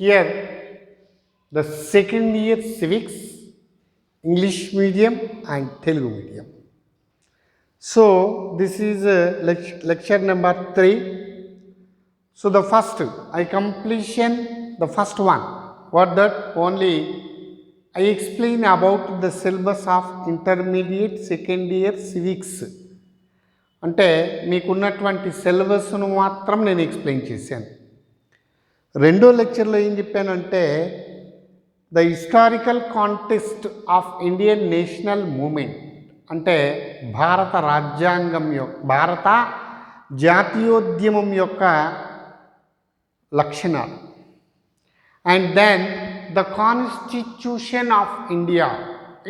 Here, the second year civics, English medium and Telugu medium. So this is lecture number 3. So the first, I completion the first one. What that only I explain about the syllabus of intermediate second year civics. అంటే మీకున్నటువంటి సిలబస్ను మాత్రం నేను explain చేశాను. రెండో లెక్చర్లో ఏం చెప్పానంటే the historical context of Indian national movement, అంటే భారత రాజ్యాంగం భారత జాతీయోద్యమం యొక్క లక్షణాలు. And then the constitution of India,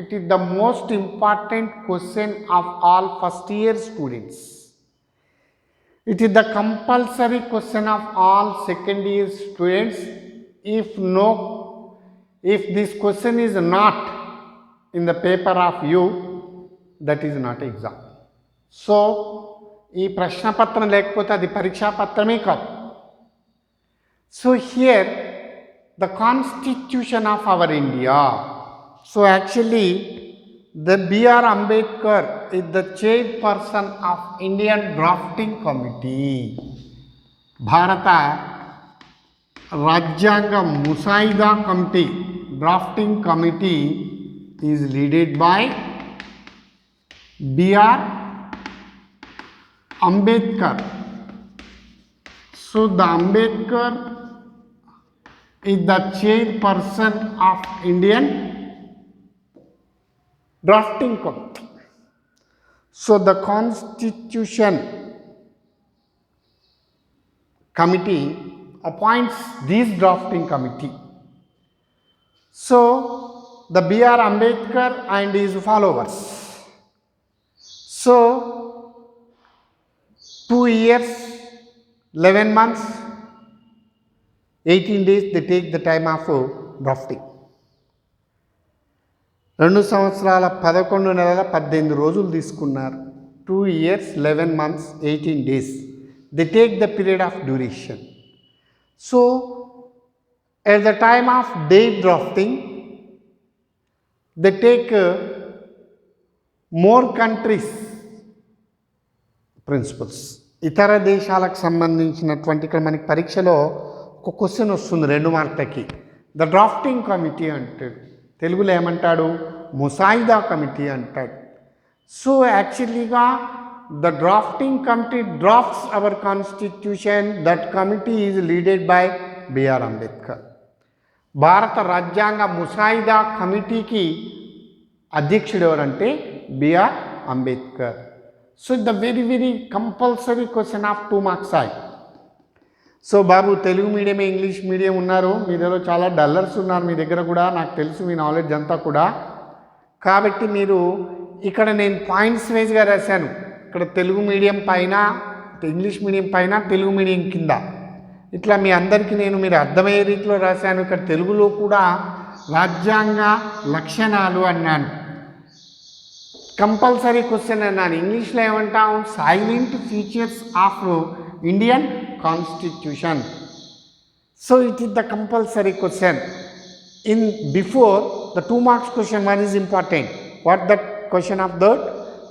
it is the most important question of all first year students. It is the compulsory question of all second year students. If this question is not in the paper of you, that is not exam. So, ఈ ప్రశ్నపత్రం లేకపోతే అది పరీక్షాపత్రమే కాదు. So here the constitution of our India. So actually the B.R. Ambedkar is the chairperson of Indian Drafting Committee. భారత రాజ్యాంగ ముసాయిదా committee, drafting committee is led by B.R. Ambedkar. So the Ambedkar is the chairperson of Indian Drafting Committee. So the Constitution Committee appoints this drafting committee. So the B.R. Ambedkar and his followers. So 2 years, 11 months, 18 days they take the time of drafting. 2 సంవత్సరాల 11 నెలల 18 రోజులు తీసుకున్నారు. 2 years, 11 months, 18 days. They take the period of duration. So, at the time of day drafting, they take more countries principles. ఇతర దేశాలకు సంబంధించినటువంటి ఇక్కడ మనకి పరీక్షలో ఒక క్వశ్చన్ వస్తుంది 2 మార్కులకి. ద డ్రాఫ్టింగ్ కమిటీ అంటాడు, తెలుగులో ఏమంటాడు, ముసాయిదా కమిటీ అంటాడు. సో యాక్చువల్లీగా the drafting committee drafts our constitution. That committee is leaded by B R Ambedkar. భారత రాజ్యాంగ ముసాయిదా కమిటీకి అధ్యక్షుడు ఎవరంటే B R Ambedkar. So the very compulsory question of 2 marks ఆయి. సో బాబు తెలుగు మీడియమే ఇంగ్లీష్ మీడియం ఉన్నారు, మీ దగ్గర చాలా డల్లర్స్ ఉన్నారు, మీ దగ్గర కూడా నాకు తెలుసు మీ నాలెడ్జ్ అంతా కూడా. కాబట్టి మీరు ఇక్కడ నేను పాయింట్స్ వైజ్గా రాశాను. ఇక్కడ తెలుగు మీడియం పైన, ఇంగ్లీష్ మీడియం పైన, తెలుగు మీడియం కింద, ఇట్లా మీ అందరికీ నేను మీరు అర్థమయ్యే రీతిలో రాశాను. ఇక్కడ తెలుగులో కూడా రాజ్యాంగ లక్షణాలు అన్నాను, కంపల్సరీ క్వశ్చన్ అన్నాను. ఇంగ్లీష్లో ఏమంటాం, silent features of Indian constitution. So it is the compulsory question. In before the 2 marks question, one is important. What the question of that?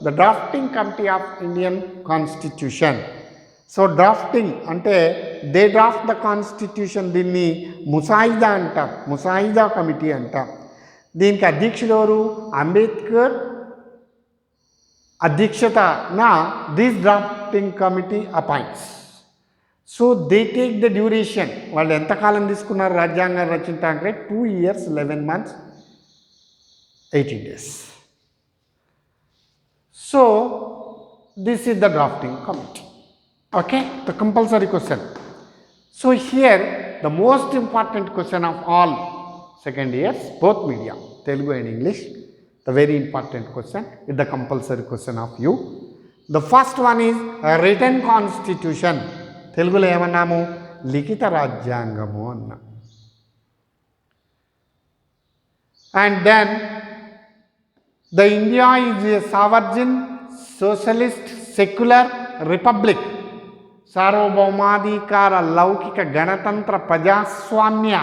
The drafting committee of Indian Constitution. So drafting అంటే they draft the constitution. దీన్ని ముసాయిదా అంటాం, ముసాయిదా committee అంటాం. దీనికి అధ్యక్షుడు ఎవరు, అంబేద్కర్ అధ్యక్షతన this drafting committee appoints. So they take the duration. వాళ్ళు ఎంతకాలం తీసుకున్నారు రాజ్యాంగం రచించడానికి? 2 years, 11 months, 18 days. So this is the drafting committee. Okay, the compulsory question. So here the most important question of all second years, both media, Telugu and English, the very important question is the compulsory question of you. The first one is written constitution. తెలుగులో ఏమన్నాము, లిఖిత రాజ్యాంగము అన్నా. And then the India is a sovereign socialist secular republic. సార్వభౌమాధికార లౌకిక గణతంత్ర ప్రజాస్వామ్య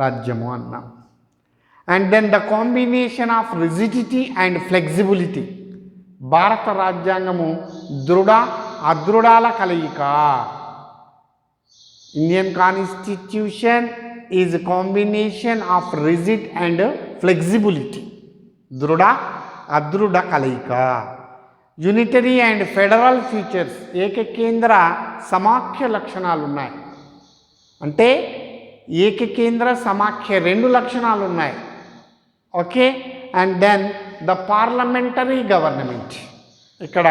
రాజ్యము అన్నాం. And then the combination of rigidity and flexibility. భారత రాజ్యాంగము దృఢ అదృఢాల కలయిక. Indian constitution is combination of rigid and flexibility. దృఢ అదృఢ కలయిక. Unitary and federal features. ఏకకేంద్ర సమాఖ్య లక్షణాలు ఉన్నాయి. అంటే ఏకకేంద్ర సమాఖ్య రెండు లక్షణాలు ఉన్నాయి. Okay. And then the parliamentary government. ఇక్కడ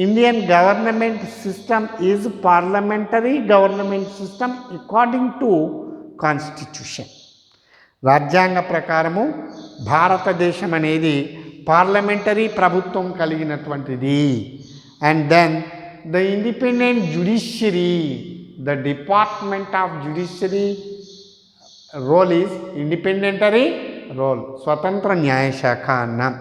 Indian government system is parliamentary government system according to constitution. రాజ్యాంగ ప్రకారము భారతదేశం అనేది పార్లమెంటరీ ప్రభుత్వం కలిగినటువంటిది. And then the independent judiciary. The department of judiciary role is independent role. స్వతంత్ర న్యాయశాఖ అన్నాం.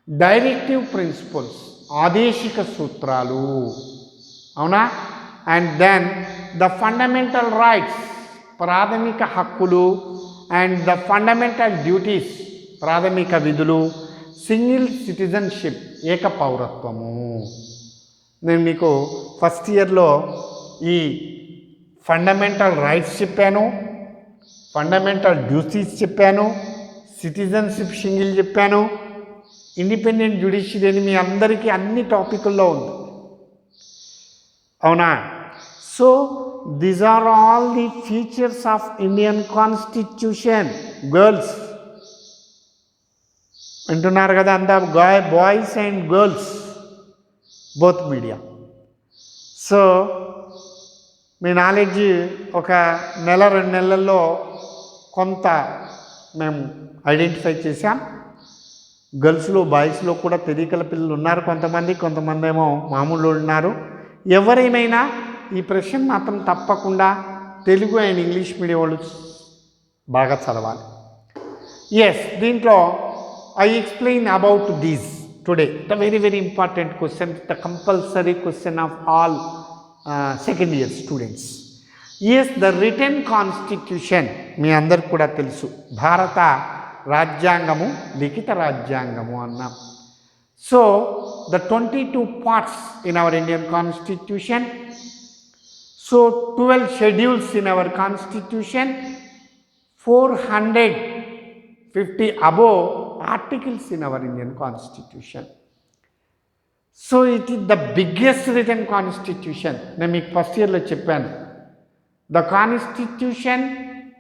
Directive principles. ఆదేశిక సూత్రాలు. అవునా. And then the fundamental rights. ప్రాథమిక హక్కులు. And the fundamental duties. ప్రాథమిక విధులు. Single citizenship. ఏక పౌరత్వము. నేను మీకు ఫస్ట్ ఇయర్లో ఈ ఫండమెంటల్ రైట్స్ చెప్పాను, ఫండమెంటల్ డ్యూటీస్ చెప్పాను, సిటిజన్షిప్ సింగిల్ చెప్పాను, ఇండిపెండెంట్ జ్యుడిషియరీ అని మీ అందరికీ అన్ని టాపిక్ల్లో ఉంది. అవునా. So these are all the features of Indian constitution. Girls వింటున్నారు కదా అంతా, boys and girls both media. So me knowledge ఒక నెల 2 నెలల్లో కొంత మేము ఐడెంటిఫై చేశాం. గర్ల్స్లో బాయ్స్లో కూడా తెలియకల పిల్లలు ఉన్నారు కొంతమంది ఏమో మామూలు ఉన్నారు. ఎవరేమైనా ఈ ప్రశ్న మాత్రం తప్పకుండా తెలుగు అండ్ ఇంగ్లీష్ మీడియం వాళ్ళు బాగా చదవాలి. ఎస్, దీంట్లో I explain about these today. The very important question, the compulsory question of all second year students. Yes, the written constitution. మీ అందరికి కూడా తెలుసు భారత రాజ్యాంగము లిఖిత రాజ్యాంగము అన్నాం. So the 22 parts in our Indian constitution. So 12 schedules in our constitution. 450 above articles in our Indian constitution. So it is the biggest written constitution. నేను మీకు first ఇయర్లో చెప్పాను. The constitution,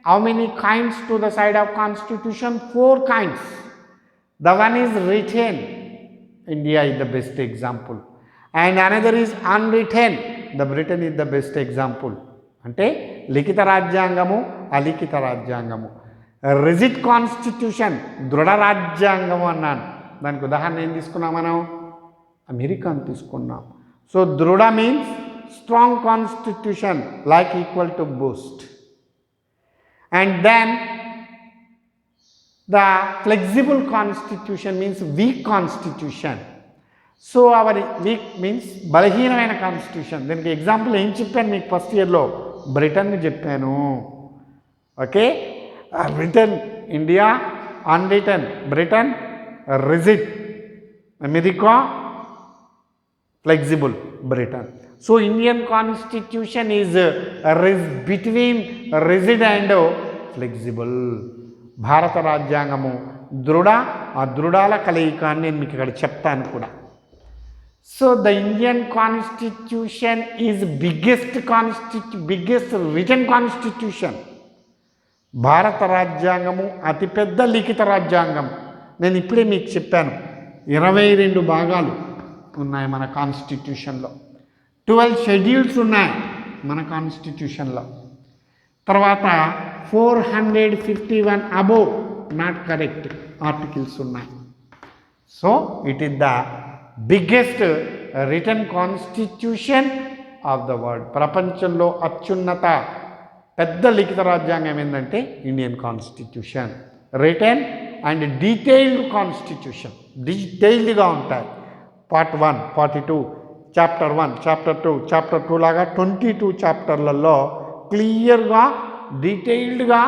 how many kinds to the side of constitution? 4 kinds. The one is written. India is the best example. And another is unwritten. The Britain is the best example. అంటే లిఖిత రాజ్యాంగము అలిఖిత రాజ్యాంగము. Rigid constitution దృఢ రాజ్యాంగము అన్నాను. దానికి ఉదాహరణ ఏం తీసుకున్నాం మనం? అమెరికాను తీసుకున్నాం. సో దృఢ means strong constitution like equal to boost. And then the flexible constitution means weak constitution. So our weak means బలహీనమైన కాన్స్టిట్యూషన్. దీనికి ఎగ్జాంపుల్ ఏం చెప్పాను మీకు ఫస్ట్ ఇయర్లో? బ్రిటన్ చెప్పాను. Okay. Written India, unwritten Britain, rigid America, flexible Britain. So Indian constitution is between rigid and flexible. భారత రాజ్యాంగము దృఢ అదృఢాల కలయిక అని నేను మీకు ఇక్కడ చెప్తాను కూడా. So the Indian constitution is biggest written constitution. భారత రాజ్యాంగము అతిపెద్ద లిఖిత రాజ్యాంగం. నేను ఇప్పుడే మీకు చెప్పాను 22 భాగాలు ఉన్నాయి మన కాన్స్టిట్యూషన్లో. 12 షెడ్యూల్స్ ఉన్నాయి మన కాన్స్టిట్యూషన్లో. తర్వాత 451 అబోవ్ నాట్ కరెక్ట్ ఆర్టికల్స్ ఉన్నాయి. So it is the biggest written constitution of the world. ప్రపంచంలో అత్యున్నత పెద్ద లిఖిత రాజ్యాంగం ఏంటంటే Indian constitution. Written and detailed constitution. డీటెయిల్డ్గా ఉంటాయి. Part 1, part 2 chapter 1, chapter 2, chapter 2 లాగా 22 చాప్టర్లలో క్లియర్గా డీటెయిల్డ్గా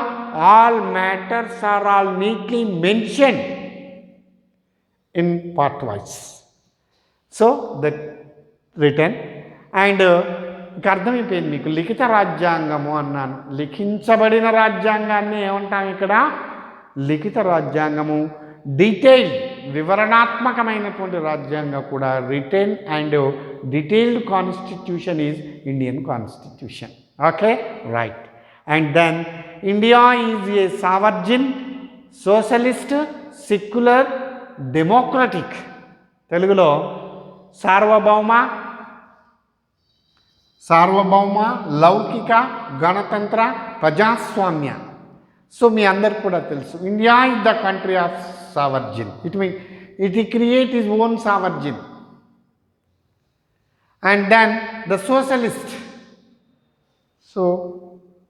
all matters are all neatly mention in part wise. So that return and ఇక అర్థమైపోయింది మీకు. లిఖిత రాజ్యాంగము అన్నాను. లిఖించబడిన రాజ్యాంగాన్ని ఏమంటాం ఇక్కడ? లిఖిత రాజ్యాంగము. డీటెయిల్ వివరణాత్మకమైనటువంటి రాజ్యాంగం కూడా written and detailed constitution is Indian constitution. Okay, right. And then India is a sovereign, socialist, secular, democratic. తెలుగులో సార్వభౌమ, లౌకిక, గణతంత్ర, ప్రజాస్వామ్య. సో మీ అందరికి కూడా తెలుసు India is the country of sovereign. It create his own sovereign. And then the socialist. So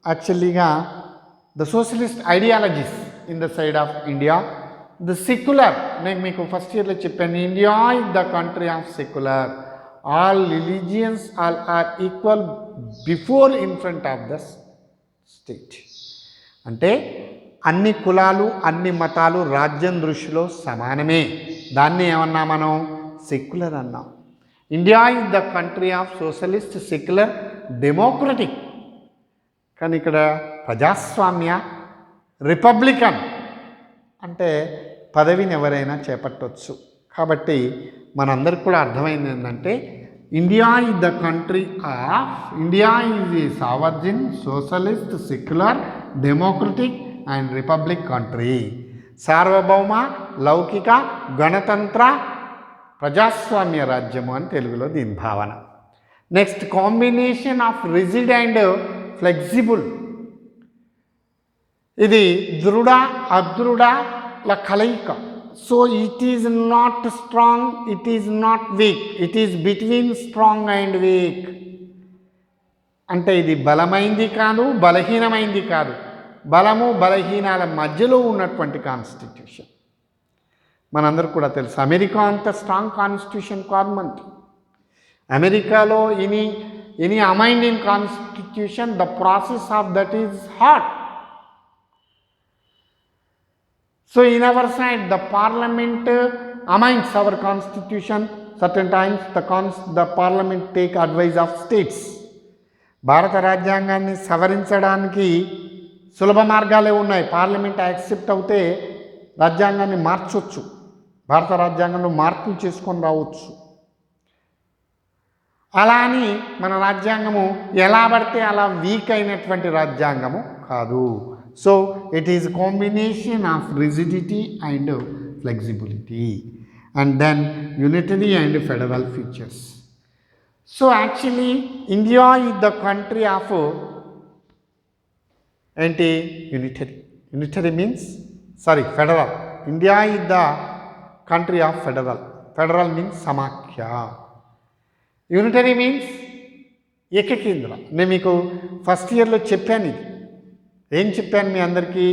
యాక్చువల్లీగా the socialist ideologies in the side of India. The secular, నేను మీకు ఫస్ట్ ఇయర్లో చెప్పాను, India is the country of secular. All religions are equal before in front of the state. అంటే అన్ని కులాలు, అన్ని మతాలు రాజ్యం దృష్టిలో సమానమే. దాన్ని ఏమన్నా మనం? సెక్యులర్ అన్నాం. India is the country of socialist, secular, democratic. కానీ ఇక్కడ ప్రజాస్వామ్య, రిపబ్లికన్ అంటే పదవిని ఎవరైనా చేపట్టవచ్చు. కాబట్టి మనందరికి కూడా అర్థమైంది ఏంటంటే India is the country of, India is a sovereign, socialist, secular, democratic and republic country. సార్వభౌమ, లౌకిక, గణతంత్ర, ప్రజాస్వామ్య రాజ్యము అని తెలుగులో దీని భావన. Next, combination of rigid and flexible. ఇది దృఢ, అదృఢల కలయిక. So it is not strong, it is not weak, it is between strong and weak. అంటే ఇది బలమైంది కాదు, బలహీనమైంది కాదు, బలము బలహీనాల మధ్యలో ఉన్నటువంటి కాన్స్టిట్యూషన్. మనందరూ కూడా తెలుసు అమెరికా అంత స్ట్రాంగ్ కాన్స్టిట్యూషన్ కాదు మనకి. అమెరికాలో any amend in constitution, the process of that is hard. So in our side, the parliament amends our constitution. Certain times the parliament take advice of states. భారత రాజ్యాంగాన్ని సవరించడానికి సులభ మార్గాలే ఉన్నాయి. పార్లమెంట్ యాక్సెప్ట్ అవుతే రాజ్యాంగాన్ని మార్చవచ్చు, భారత రాజ్యాంగంలో మార్పులు చేసుకొని రావచ్చు. అలా అని మన రాజ్యాంగము ఎలా పడితే అలా వీక్ అయినటువంటి రాజ్యాంగము కాదు. So it is a combination of rigidity and flexibility, and then unitary and federal features. So actually India is the country of unitary. Unitary means federal. India is the country of federal. Federal means samakhya. Unitary means ఏకకేంద్ర. నేను మీకు first ఇయర్లో చెప్పాను ఇది. ఏం చెప్పాను మీ అందరికీ?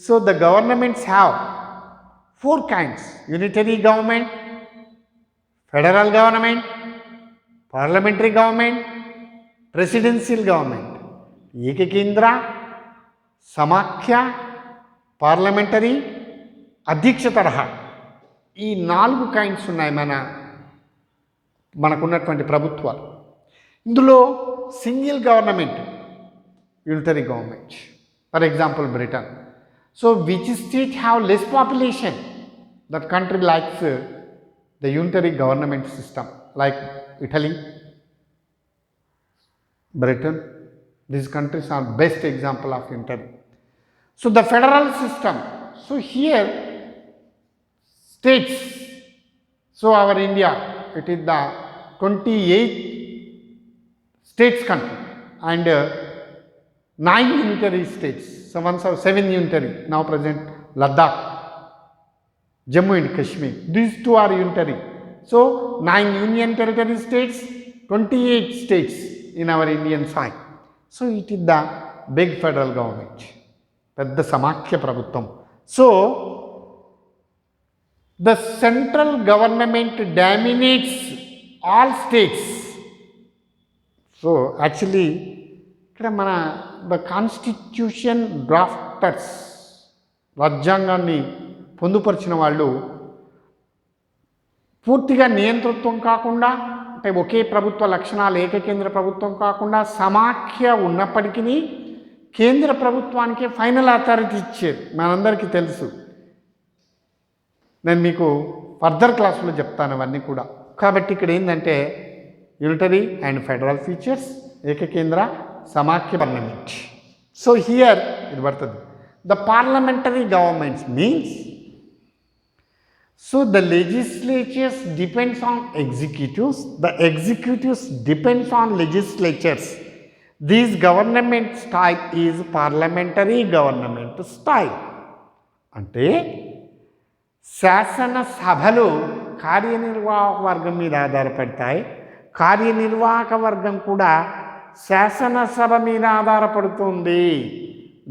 So the governments have 4 kinds: unitary government, federal government, parliamentary government, presidential government. ఏకకేంద్ర, సమాఖ్య, పార్లమెంటరీ, అధ్యక్ష తరహా. ఈ 4 kinds ఉన్నాయి మనకున్నటువంటి ప్రభుత్వాలు. ఇందులో single government unitary government. For example Britain. So which state have less population? That country likes the unitary government system, like Italy, Britain. These countries are best example of unitary. So the federal system. So here states. So our India, it is the 28th states country and 9 unitary states. So once have 7 unitary, now present Ladakh, Jammu and Kashmir. These 2 are unitary. So 9 union territory states, 28 states in our Indian side. So it is the big federal government, పెద్ద సమాఖ్య ప్రభుత్వం. So the central government dominates all states. So actually ఇక్కడ మన the constitution డ్రాఫ్టర్స్, రాజ్యాంగాన్ని పొందుపరిచిన వాళ్ళు పూర్తిగా నియంతృత్వం కాకుండా, అంటే ఒకే ప్రభుత్వ లక్షణాలు, ఏకకేంద్ర ప్రభుత్వం కాకుండా సమాఖ్య ఉన్నప్పటికీ కేంద్ర ప్రభుత్వానికి ఫైనల్ అథారిటీ ఇచ్చేది మనందరికీ తెలుసు. నేను మీకు ఫర్దర్ క్లాసులో చెప్తాను అవన్నీ కూడా. కాబట్టి ఇక్కడ ఏంటంటే యూనిటరీ అండ్ ఫెడరల్ ఫీచర్స్, ఏకకేంద్ర, సమాఖ్య పార్లమెంట్. సో హియర్ ఇది పడుతుంది. The parliamentary governments means, so the legislatures depends on executives, the executives depends on legislatures. This government style is parliamentary government style. అంటే శాసన సభలు కార్యనిర్వాహక వర్గం మీద ఆధారపడతాయి, కార్యనిర్వాహక వర్గం కూడా శాసనసభ మీద ఆధారపడుతుంది.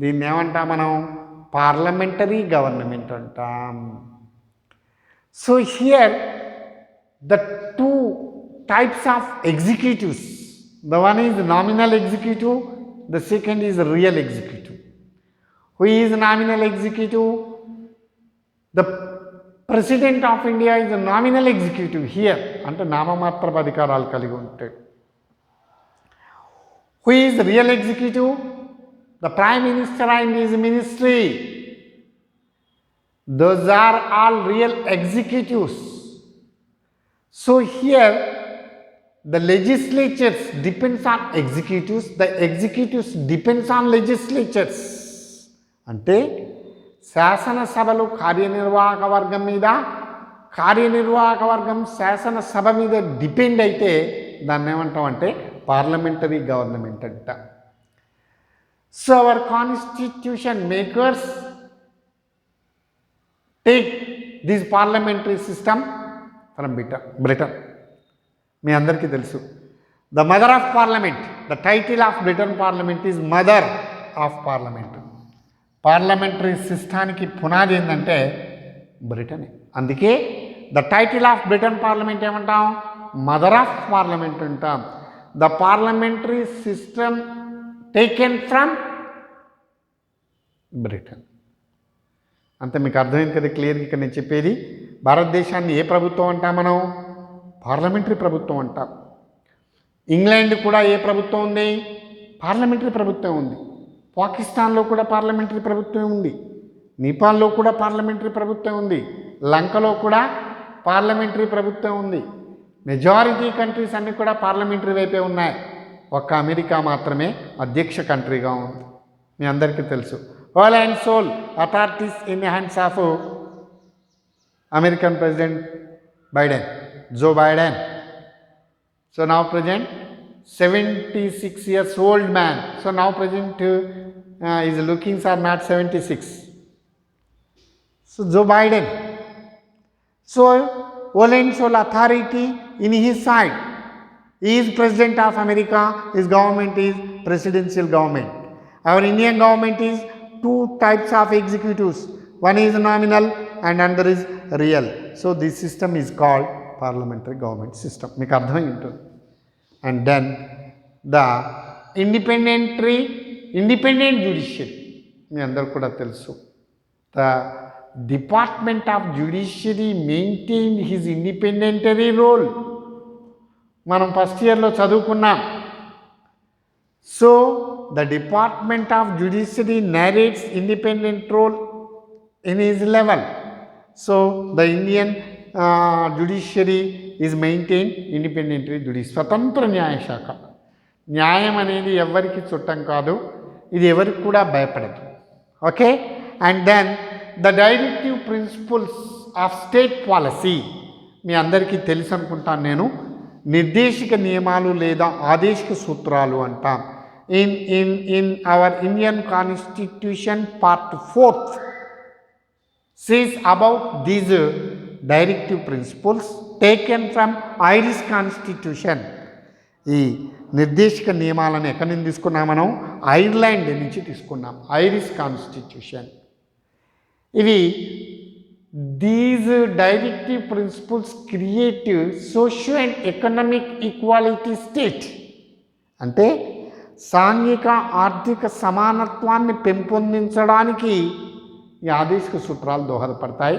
దీన్ని ఏమంటాం మనం? పార్లమెంటరీ గవర్నమెంట్ అంటాం. So here the two types of executives, the one is nominal executive, the second is real executive. Who is nominal executive? The President of India is a nominal executive here, అంటే నామమాత్రపు అధికారాలు కలిగి ఉంటాడు. Who is real executive? The Prime Minister and his ministry. Those are all real executives. So here the legislatures depends on executives, the executives depends on legislatures. అంటే శాసనసభలు కార్యనిర్వాహక వర్గం మీద, కార్యనిర్వాహక వర్గం శాసనసభ మీద డిపెండ్ అయితే దాన్ని ఏమంటాం అంటే పార్లమెంటరీ గవర్నమెంట్ అంట. So our constitution makers take this parliamentary system from Britain. మీ అందరికీ తెలుసు, the mother of parliament, the title of Britain parliament is mother of parliament. Parliamentary సిస్టానికి పునాది ఏంటంటే బ్రిటనే. అందుకే the title of Britain parliament ఏమంటాం? మదర్ ఆఫ్ పార్లమెంట్ అంటాం. The parliamentary system taken from Britain. అంతే మీకు అర్థమైంది కదా క్లియర్గా. ఇక్కడ నేను చెప్పేది భారతదేశాన్ని ఏ ప్రభుత్వం అంటాం మనం? పార్లమెంటరీ ప్రభుత్వం అంటాం. ఇంగ్లాండ్ కూడా ఏ ప్రభుత్వం ఉంది? పార్లమెంటరీ ప్రభుత్వం ఉంది. పాకిస్తాన్లో కూడా పార్లమెంటరీ ప్రభుత్వం ఉంది. నేపాల్లో కూడా పార్లమెంటరీ ప్రభుత్వం ఉంది. లంకలో కూడా పార్లమెంటరీ ప్రభుత్వం ఉంది. మెజారిటీ కంట్రీస్ అన్నీ కూడా పార్లమెంటరీ వైపే ఉన్నాయి. ఒక్క అమెరికా మాత్రమే అధ్యక్ష కంట్రీగా ఉంది. మీ అందరికీ తెలుసు. All and sole authorities in the hands of American President Biden, Joe Biden. So now present 76 years old man. So now present his lookings are not 76. So Joe Biden. So all and sole authority in his side. He is President of America. His government is presidential government. Our Indian government is two types of executives. One is nominal and another is real. So this system is called parliamentary government system. మీకు అర్థమై ఉంటుంది. And then the independent judiciary. మీ అందరు కూడా తెలుసు. The Department of Judiciary maintained his independentary role. మనం first ఇయర్లో చదువుకున్నాం. So the Department of Judiciary narrates independent role in his level. So the Indian judiciary is maintained independently. స్వతంత్ర న్యాయశాఖ. న్యాయం అనేది ఎవరికి చుట్టం కాదు, ఇది ఎవరికి కూడా భయపడదు. Okay. And then the directive principles of state policy. మీ అందరికీ తెలుసు అనుకుంటాను నేను. నిర్దేశిక నియమాలు లేదా ఆదేశిక సూత్రాలు అంటాం. In our Indian Constitution Part 4 says about these directive principles taken from Irish Constitution. ఈ నిర్దేశిక నియమాలను ఎక్కడి నుంచి తీసుకున్నాం మనం? ఐర్లాండ్ నుంచి తీసుకున్నాం. Irish constitution. ఇవి these directive principles create socio and economic equality state. అంటే సాంఘిక ఆర్థిక సమానత్వాన్ని పెంపొందించడానికి ఈ ఆదేశిక సూత్రాలు దోహదపడతాయి.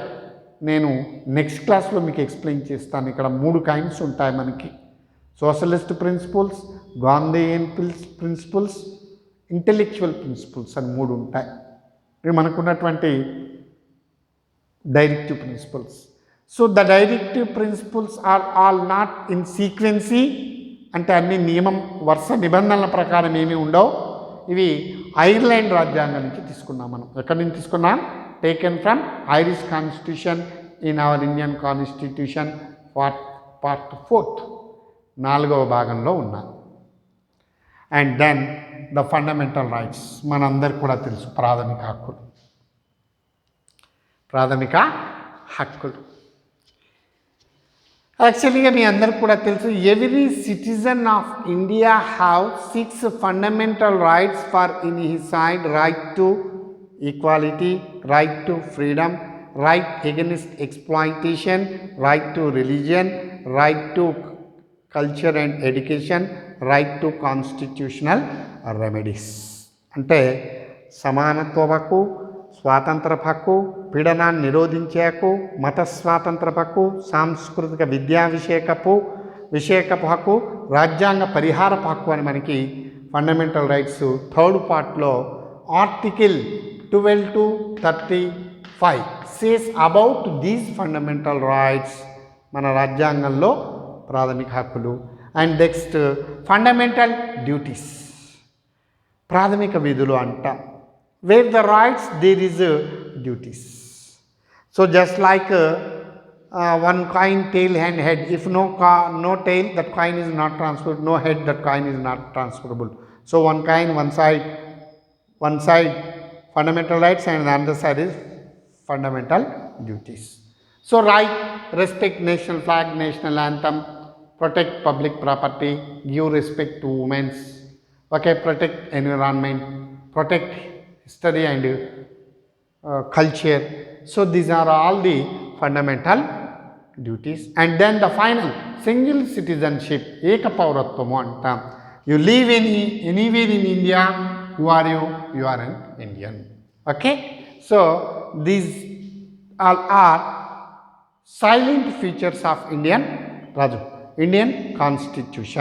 నేను నెక్స్ట్ క్లాస్లో మీకు ఎక్స్ప్లెయిన్ చేస్తాను. ఇక్కడ 3 కైండ్స్ ఉంటాయి మనకి: socialist principles, Gandhian principles, intellectual principles అని 3 ఉంటాయి. ఇవి మనకున్నటువంటి directive principles. So the directive principles are all not in sequence, అంటే అన్ని నియమం వరుస నిబంధనల ప్రకారం ఏమీ ఉండవు. ఇవి ఐర్లాండ్ రాజ్యాంగం నుంచి తీసుకున్నాం. మనం ఎక్కడి నుంచి తీసుకున్నాం? Taken from Irish constitution in our Indian constitution part 4th 4వ భాగంలో ఉన్నాయి. And then the fundamental rights మనందరికి కూడా తెలుసు, ప్రాథమిక హక్కులు. యాక్చువల్గా మీ అందరికి కూడా తెలుసు, every citizen of India have 6 fundamental rights for in his side: right to equality, right to freedom, right against exploitation, right to religion, right to culture and education, right to constitutional remedies. అంటే సమానత్వ హక్కు, స్వాతంత్ర హక్కు, పీడనాన్ని నిరోధించే హక్కు, మత స్వాతంత్ర హక్కు, సాంస్కృతిక విద్యా విషయకపు హక్కు, రాజ్యాంగ పరిహారపు హక్కు అని మనకి ఫండమెంటల్ రైట్స్ 3rd పార్ట్లో article 12 to 35 says about these fundamental rights. మన రాజ్యాంగంలో ప్రాథమిక హక్కులు. అండ్ నెక్స్ట్ ఫండమెంటల్ డ్యూటీస్, ప్రాథమిక విధులు అంట. Where the rights there is duties. So just like one coin, tail and head. If no tail, that coin is not transferable. No head, that coin is not transferable. So one coin, one side fundamental rights, and the other side is fundamental duties. So right, respect national flag, national anthem, protect public property, give respect to women. Okay, protect environment, protect history and culture. So these are all the fundamental duties. And then the final, single citizenship, eka pauratvamu antam. You live anywhere in India, you are an Indian. Okay, so these all are silent features of Indian Constitution.